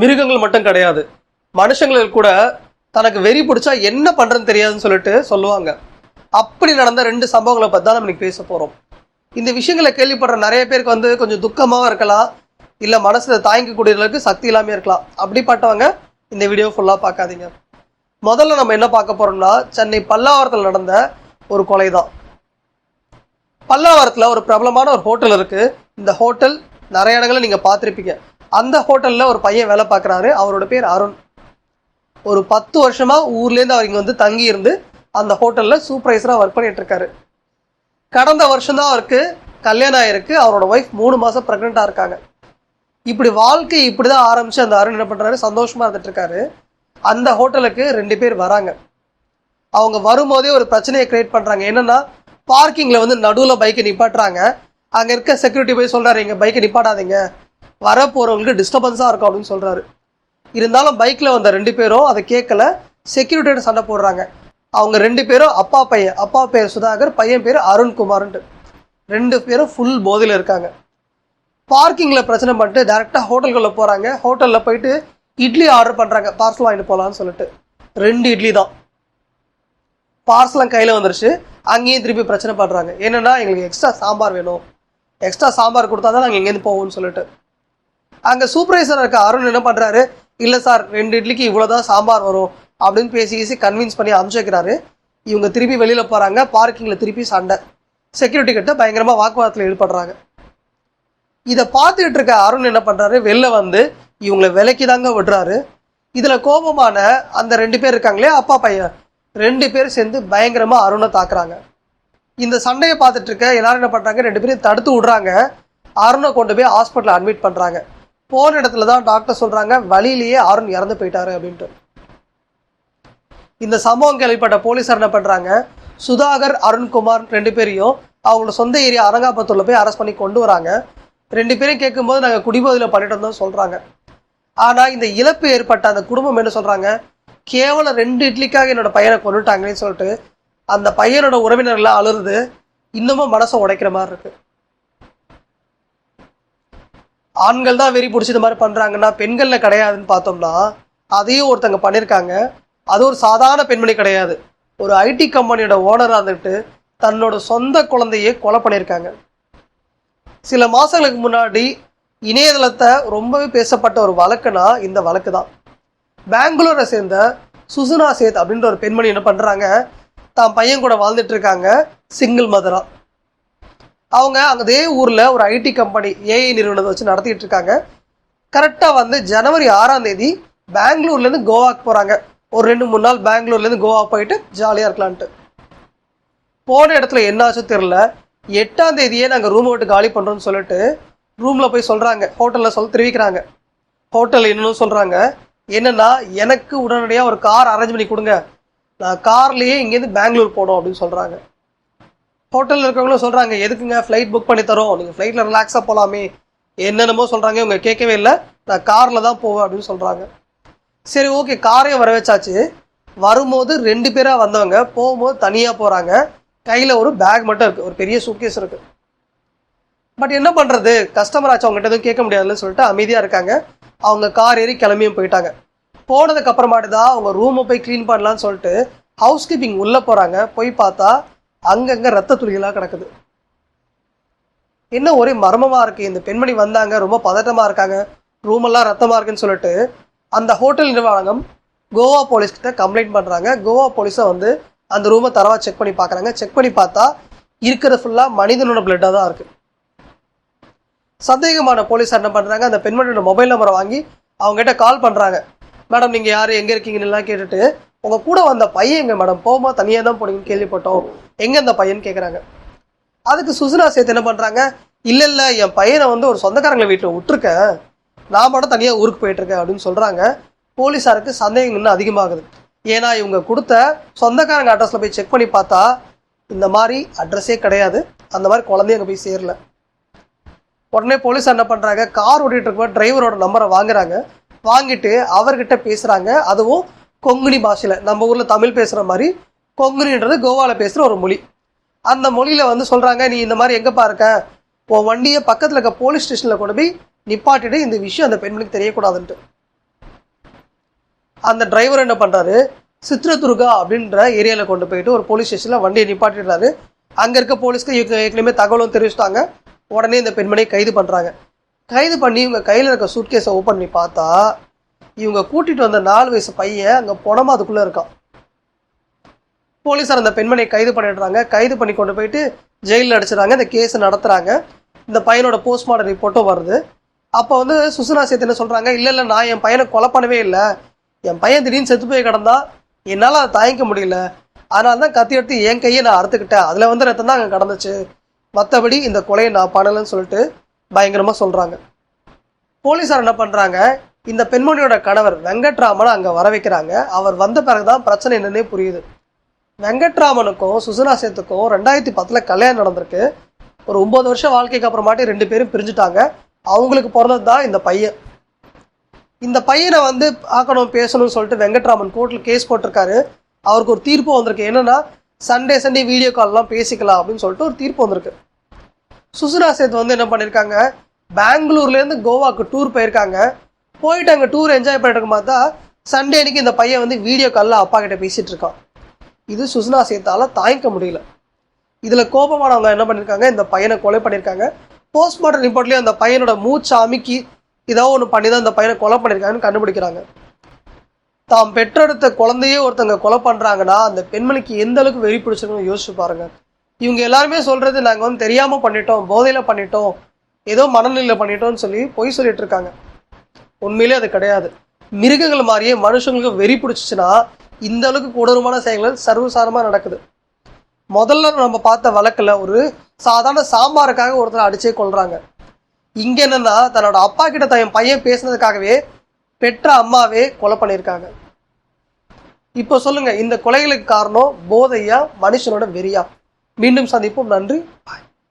மிருகங்கள் மட்டும் கிடையாது, மனுஷங்களுக்கு கூட தனக்கு வெறி பிடிச்சா என்ன பண்ணுறதுன்னு தெரியாதுன்னு சொல்லிட்டு சொல்லுவாங்க. அப்படி நடந்த 2 சம்பவங்களை பற்றி தான் நம்ம இன்னைக்கு பேச போகிறோம். இந்த விஷயங்களை கேள்விப்படுற நிறைய பேருக்கு வந்து கொஞ்சம் துக்கமாகவும் இருக்கலாம், இல்லை மனசில் தாங்கிக்கூடியவர்களுக்கு சக்தி இல்லாமல் இருக்கலாம். அப்படிப்பட்டவங்க இந்த வீடியோ ஃபுல்லாக பார்க்காதீங்க. முதல்ல நம்ம என்ன பார்க்க போகிறோம்னா, சென்னை பல்லாவரத்தில் நடந்த ஒரு கொலை தான். பல்லாவரத்தில் ஒரு பிரபலமான ஒரு ஹோட்டல் இருக்குது. இந்த ஹோட்டல் நிறைய இடங்களில் நீங்கள் பார்த்துருப்பீங்க. அந்த ஹோட்டலில் ஒரு பையன் வேலை பார்க்குறாரு. அவரோட பேர் அருண். ஒரு 10 வருஷமாக ஊர்லேருந்து அவர் இங்கே வந்து தங்கி இருந்து அந்த ஹோட்டலில் சூப்பர்வைசராக ஒர்க் பண்ணிட்டு இருக்காரு. கடந்த வருஷம்தான் அவருக்கு கல்யாணம் ஆயிருக்கு. அவரோட ஒய்ஃப் 3 மாதம் ப்ரெக்னெண்ட்டாக இருக்காங்க. இப்படி வாழ்க்கை இப்படி தான் ஆரம்பித்து அந்த அருண் என்ன பண்ணுறாரு, சந்தோஷமாக இருந்துட்டு இருக்காரு. அந்த ஹோட்டலுக்கு 2 பேர் வராங்க. அவங்க வரும்போதே ஒரு பிரச்சனையை கிரியேட் பண்ணுறாங்க. என்னென்னா, பார்க்கிங்கில் வந்து நடுவில் பைக்கை நிப்பாட்டுறாங்க. அங்கே இருக்க செக்யூரிட்டி போய் சொல்கிறாரு, இங்கே பைக்கை நிப்பாட்டாதீங்க, வர போகிறவங்களுக்கு டிஸ்டர்பன்ஸாக இருக்கும் அப்படின்னு சொல்கிறாரு. இருந்தாலும் பைக்கில் வந்த 2 பேரும் அதை கேட்கல, செக்யூரிட்டியோட சண்டை போடுறாங்க. அவங்க 2 பேரும் அப்பா பையன். அப்பா பேர் சுதாகர், பையன் பேர் அருண்குமார்ன்ட்டு. 2 பேரும் ஃபுல் போதையில் இருக்காங்க. பார்க்கிங்கில் பிரச்சனை பண்ணிட்டு டேரெக்டாக ஹோட்டல்குள்ளே போகிறாங்க. ஹோட்டலில் போயிட்டு இட்லி ஆர்டர் பண்ணுறாங்க, பார்சல் வாங்கிட்டு போகலான்னு சொல்லிட்டு. 2 இட்லி தான். பார்சலாம் கையில் வந்துருச்சு. அங்கேயும் திருப்பி பிரச்சனை பண்ணுறாங்க. என்னென்னா, எங்களுக்கு எக்ஸ்ட்ரா சாம்பார் வேணும், எக்ஸ்ட்ரா சாம்பார் கொடுத்தா தான் நாங்கள் எங்கேருந்து போவோம்னு சொல்லிட்டு. அங்கே சூப்பர்வைசர் இருக்க அருண் என்ன பண்ணுறாரு, இல்லை சார் 2 இட்லிக்கு இவ்வளோதான் சாம்பார் வரும் அப்படின்னு பேசி கன்வின்ஸ் பண்ணி அனுப்பிச்சு வைக்கிறாரு. இவங்க திருப்பி வெளியில் போகிறாங்க. பார்க்கிங்கில் திருப்பி சண்டை. செக்யூரிட்டி கிட்ட பயங்கரமாக வாக்குவாதத்தில் ஈடுபடுறாங்க. இதை பார்த்துக்கிட்டு இருக்க அருண் என்ன பண்ணுறாரு, வெளில வந்து இவங்களை விலைக்கு தாங்க விடுறாரு. இதில் கோபமான அந்த 2 பேர் இருக்காங்களே, அப்பா பையன், 2 பேர் சேர்ந்து பயங்கரமாக அருணை தாக்குறாங்க. இந்த சண்டையை பார்த்துட்டு இருக்க எல்லாரும் என்ன பண்ணுறாங்க, 2 பேரையும் தடுத்து விடுறாங்க. அருணை கொண்டு போய் ஹாஸ்பிட்டலில் அட்மிட் பண்ணுறாங்க. போன இடத்துல தான் டாக்டர் சொல்கிறாங்க, வழியிலேயே அருண் இறந்து போயிட்டாரு அப்படின்ட்டு. இந்த சம்பவம் கேள்விப்பட்ட போலீஸார் என்ன பண்ணுறாங்க, சுதாகர், அருண்குமார் 2 பேரையும் அவங்களோட சொந்த ஏரியா அரங்காபுத்தூரில் போய் அரெஸ்ட் பண்ணி கொண்டு வராங்க. 2 பேரையும் கேட்கும்போது நாங்கள் குடிபோதையில் பண்ணிட்டு தான் சொல்கிறாங்க. ஆனால் இந்த இழப்பு ஏற்பட்ட அந்த குடும்பம் என்ன சொல்கிறாங்க, கேவலம் 2 இட்லிக்காக என்னோட பையனை கொண்டுட்டாங்கன்னு சொல்லிட்டு அந்த பையனோட உறவினர்லாம் அழுது இன்னமும் மனசை உடைக்கிற மாதிரி இருக்கு. ஆண்கள் தான் வெறி பிடிச்சி இந்த மாதிரி பண்ணுறாங்கன்னா பெண்களில் கிடையாதுன்னு பார்த்தோம்னா, அதையும் ஒருத்தங்க பண்ணியிருக்காங்க. அது ஒரு சாதாரண பெண்மணி கிடையாது, ஒரு ஐடி கம்பெனியோட ஓனராக இருந்துட்டு தன்னோட சொந்த குழந்தையே கொலை பண்ணியிருக்காங்க. சில மாதங்களுக்கு முன்னாடி இணையதளத்தை ரொம்பவே பேசப்பட்ட ஒரு வழக்குனா இந்த வழக்கு தான். பெங்களூரை சேர்ந்த சுசுனா சேத் அப்படின்ற ஒரு பெண்மணி என்ன பண்ணுறாங்க, தான் பையன் கூட வாழ்ந்துட்டு இருக்காங்க, சிங்கிள் மதரா. அவங்க அதே ஊரில் ஒரு ஐடி கம்பெனி ஏஐ நிறுவனத்தை வச்சு நடத்திட்டு இருக்காங்க. கரெக்டாக வந்து ஜனவரி 6ஆம் தேதி பெங்களூர்லேருந்து கோவாக்கு போகிறாங்க. ஒரு 2-3 நாள் பெங்களூர்லேருந்து கோவா போயிட்டு ஜாலியாக இருக்கலான்ட்டு. போன இடத்துல என்னாச்சோ தெரில, 8ஆம் தேதியே நாங்கள் ரூமை விட்டு காலி பண்ணுறோன்னு சொல்லிட்டு ரூமில் போய் சொல்கிறாங்க. ஹோட்டலில் தெரிவிக்கிறாங்க. ஹோட்டலில் என்னன்னு சொல்கிறாங்க, என்னென்னா, எனக்கு உடனடியாக ஒரு கார் அரேஞ்ச் பண்ணி கொடுங்க, நான் கார்லேயே இங்கேருந்து பெங்களூர் போனோம் அப்படின்னு சொல்கிறாங்க. ஹோட்டலில் இருக்கிறவங்களும் சொல்கிறாங்க, எதுக்குங்க ஃப்ளைட் புக் பண்ணி தரோம், நீங்கள் ஃப்ளைட்டில் ரிலாக்ஸாக போகலாமே, என்னென்னமோ சொல்கிறாங்க. இவங்க கேட்கவே இல்லை, நான் காரில் தான் போவேன் அப்படின்னு சொல்கிறாங்க. சரி, ஓகே, காரையும் வர வச்சாச்சு. வரும்போது 2 பேராக வந்தவங்க போகும்போது தனியாக போகிறாங்க. கையில் ஒரு பேக் மட்டும் இருக்குது, ஒரு பெரிய சூட்கேஸ் இருக்குது. பட் என்ன பண்ணுறது, கஸ்டமர் ஆச்சு, அவங்ககிட்ட எதுவும் கேட்க முடியாதுன்னு சொல்லிட்டு அமைதியாக இருக்காங்க. அவங்க கார் ஏறி கிளம்பியும் போயிட்டாங்க. போனதுக்கு அப்புறமாட்டு தான் அவங்க ரூமை போய் க்ளீன் பண்ணலான்னு சொல்லிட்டு ஹவுஸ் கீப்பிங் உள்ளே போகிறாங்க. போய் பார்த்தா அங்கங்கே ரத்த துளிகளாக கிடக்குது. என்ன ஒரே மர்மமாக இருக்குது. இந்த பெண்மணி வந்தாங்க, ரொம்ப பதட்டமாக இருக்காங்க, ரூமெல்லாம் ரத்தமாக இருக்குன்னு சொல்லிட்டு அந்த ஹோட்டல் நிர்வாகம் கோவா போலீஸ்கிட்ட கம்ப்ளைண்ட் பண்ணுறாங்க. கோவா போலீஸை வந்து அந்த ரூமை தரவா செக் பண்ணி பார்க்குறாங்க. செக் பண்ணி பார்த்தா இருக்கிறது ஃபுல்லாக மனிதனோட பிளட்டாக தான் இருக்குது. சந்தேகமான போலீஸார் என்ன பண்ணுறாங்க, அந்த பெண்மணியோட மொபைல் நம்பரை வாங்கி அவங்ககிட்ட கால் பண்ணுறாங்க. மேடம், நீங்கள் யார், எங்கே இருக்கீங்கன்னு கேட்டுட்டு, உங்கள் கூட வந்த பையன் எங்கே மேடம், போகும்போது தனியாக தான் போனீங்கன்னு கேள்விப்பட்டோம், எங்கே அந்த பையன் கேட்குறாங்க. அதுக்கு சுசுனா சேத் என்ன பண்ணுறாங்க, இல்லை என் பையனை வந்து ஒரு சொந்தக்காரங்களை வீட்டில் விட்டுருக்கேன், நான் மட்டும் தனியாக ஊருக்கு போயிட்டுருக்கேன் அப்படின்னு சொல்கிறாங்க. போலீஸாருக்கு சந்தேகம் இன்னும் அதிகமாகுது. ஏன்னா இவங்க கொடுத்த சொந்தக்காரங்க அட்ரஸில் போய் செக் பண்ணி பார்த்தா இந்த மாதிரி அட்ரஸே கிடையாது, அந்த மாதிரி குழந்தைய அங்கே போய் சேரல. உடனே போலீஸ் என்ன பண்ணுறாங்க, கார் ஓட்டிகிட்டு இருக்க டிரைவரோட நம்பரை வாங்குறாங்க. வாங்கிட்டு அவர்கிட்ட பேசுகிறாங்க. அதுவும் கொங்குனி பாஷையில், நம்ம ஊரில் தமிழ் பேசுகிற மாதிரி கொங்குனின்றது கோவாவில் பேசுகிற ஒரு மொழி. அந்த மொழியில் வந்து சொல்கிறாங்க, நீ இந்த மாதிரி எங்கேப்பா இருக்க, உன் வண்டியை பக்கத்தில் இருக்க போலீஸ் ஸ்டேஷனில் கொண்டு போய் நிப்பாட்டிட்டு இந்த விஷயம் அந்த பெண்மணிக்கு தெரியக்கூடாதுன்ட்டு. அந்த டிரைவர் என்ன பண்ணுறாரு, சித்ரதுர்கா அப்படின்ற ஏரியாவில் கொண்டு போயிட்டு ஒரு போலீஸ் ஸ்டேஷனில் வண்டியை நிப்பாட்டிடுறாரு. அங்கே இருக்க போலீஸ்க்கு ஏற்கனவே தகவலும் தெரிவிச்சிட்டாங்க. உடனே இந்த பெண்மணியை கைது பண்ணுறாங்க. கைது பண்ணி இவங்க கையில் இருக்க சூட்கேஸை ஓப்பன் பண்ணி பார்த்தா இவங்க கூட்டிகிட்டு வந்த 4 வயசு பையன் அங்கே பொணமா அதுக்குள்ளே இருக்கான். போலீஸார் அந்த பெண்மணியை கைது பண்ணிடுறாங்க. கைது பண்ணி கொண்டு போயிட்டு ஜெயிலில் அடிச்சிடறாங்க. இந்த கேஸை நடத்துகிறாங்க. இந்த பையனோட போஸ்ட்மார்ட்டம் ரிப்போர்ட்டும் வருது. அப்போ வந்து சுசுனா சேத் என்ன சொல்கிறாங்க, இல்லை நான் என் பையனை கொலை பண்ணவே இல்லை, என் பையன் திடீர்னு செத்து போய் கிடந்தா என்னால் அதை தாங்கிக்க முடியல, அதனால தான் கத்தி எடுத்து என் கையை நான் அறுத்துக்கிட்டேன், அதில் வந்து ரத்தம் தான் அங்கே கடந்துச்சு, மற்றபடி இந்த கொலையை நான் பண்ணலைன்னு சொல்லிட்டு பயங்கரமாக சொல்கிறாங்க. போலீஸார் என்ன பண்ணுறாங்க, இந்த பெண்மணியோட கணவர் வெங்கட்ராமனை அங்கே வர வைக்கிறாங்க. அவர் வந்த பிறகு தான் பிரச்சனை என்னன்னே புரியுது. வெங்கட்ராமனுக்கும் சுசுனா சேத்துக்கும் 2010 கல்யாணம் நடந்திருக்கு. ஒரு 9 வருஷம் வாழ்க்கைக்கு அப்புறமாட்டி 2 பேரும் பிரிஞ்சுட்டாங்க. அவங்களுக்கு பிறந்தது தான் இந்த பையன். இந்த பையனை வந்து பார்க்கணும் பேசணும்னு சொல்லிட்டு வெங்கட்ராமன் கோர்ட்டில் கேஸ் போட்டிருக்காரு. அவருக்கு ஒரு தீர்ப்பு வந்திருக்கு. என்னன்னா சண்டே வீடியோ கால்லாம் பேசிக்கலாம் அப்படின்னு சொல்லிட்டு ஒரு தீர்ப்பு வந்திருக்கு. சுசுனா சேத் வந்து என்ன பண்ணியிருக்காங்க, பெங்களூர்லேருந்து கோவாக்கு டூர் போயிருக்காங்க. போயிட்டு அங்கே டூர் என்ஜாய் பண்ணிட்டு இருக்கும் பார்த்தா சண்டே அன்னைக்கு இந்த பையன் வந்து வீடியோ காலில் அப்பா கிட்ட பேசிகிட்டு இருக்கான். இது சுசுனா சேத்தால் தாங்கிக்க முடியல. இதில் கோபமானவங்க என்ன பண்ணியிருக்காங்க, இந்த பையனை கொலை பண்ணியிருக்காங்க. போஸ்ட்மார்ட்டம் ரிப்போர்ட்லேயும் அந்த பையனோட மூச்சு அமுக்கி ஏதாவது ஒன்று பண்ணி தான் இந்த பையனை கொலை பண்ணியிருக்காங்கன்னு கண்டுபிடிக்கிறாங்க. தாம் பெற்றெடுத்த குழந்தையே ஒருத்தங்க கொலை பண்ணுறாங்கன்னா அந்த பெண்மணிக்கு எந்த அளவுக்கு வெறி பிடிச்சிருக்குன்னு யோசிச்சு பாருங்க. இவங்க எல்லாருமே சொல்கிறது நாங்கள் வந்து தெரியாமல் பண்ணிட்டோம், போதையில் பண்ணிட்டோம், ஏதோ மனநிலையில் பண்ணிட்டோம்னு சொல்லி பொய் சொல்லிட்டு இருக்காங்க. உண்மையிலே அது கிடையாது. மிருகங்கள் மாதிரியே மனுஷங்களுக்கு வெறி பிடிச்சிச்சுன்னா இந்த அளவுக்கு கொடூரமான செயல்கள் சர்வசாதாரணமாக நடக்குது. முதல்ல நம்ம பார்த்த வழக்கில் ஒரு சாதாரண சாம்பாருக்காக ஒருத்தர் அடிச்சே கொள்றாங்க. இங்கே என்னன்னா தன்னோட அப்பா கிட்ட தன் பையன் பேசினதுக்காகவே பெற்ற அம்மாவே கொலை பண்ணியிருக்காங்க. இப்போ சொல்லுங்க, இந்த கொலைகளுக்கு காரணம் போதையா மனுஷனோட வெறியா? மீண்டும் சந்திப்போம். நன்றி. பாய்.